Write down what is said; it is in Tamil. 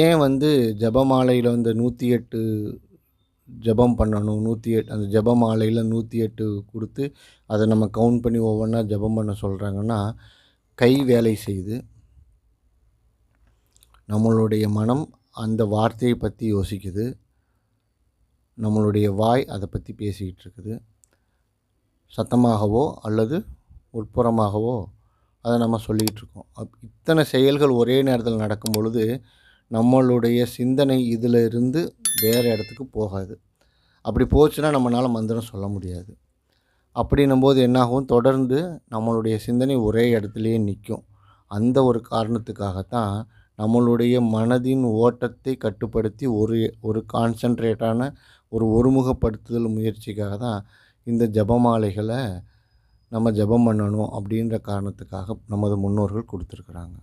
ஏன் வந்து ஜெபமாலையில வந்து 108 ஜெபம் பண்ணணும். 108 அந்த ஜெபமாலையில 108 குடுத்து, அத நம்ம கவுண்ட் பண்ணி ஒவ்வொன்னா ஜெபம் பண்ண சொல்றாங்கன்னா, கை வேலை செய்யுது. நம்மளுடைய மனம் அந்த வார்த்தைய பத்தி யோசிக்குது. நம்மளுடைய வாய் அத பத்தி பேசிக்கிட்டு இருக்குது. சத்தமாகவோ அல்லது உட்புறமாகவோ அத நம்ம சொல்லிக்கிட்டு இருக்கோம். இத்தனை செயல்கள் ஒரே நேரத்தில நடக்கும் பொழுது, நம்மளுடைய சிந்தனை இதில இருந்து வேற இடத்துக்கு போகாது. அப்படி போச்சுன்னா நம்மனால மந்திரம் சொல்ல முடியாது. அப்படின்னும்போது என்னாகும், தொடர்ந்து நம்மளுடைய சிந்தனை ஒரே இடத்திலேயே நிக்கும். அந்த ஒரு காரணத்துக்காகத்தான் நம்மளுடைய மனதின் ஓட்டத்தை கட்டுப்படுத்தி ஒரு கான்சன்ட்ரேட்டான ஒரு ஒருமுகப்படுத்துதல் முயற்சிக்காக தான் இந்த ஜெபமாலைகள நம்ம ஜெபம் பண்ணணும் அப்படின்ற காரணத்துக்காக நமது முன்னோர்கள் குடுத்துருக்குறாங்க.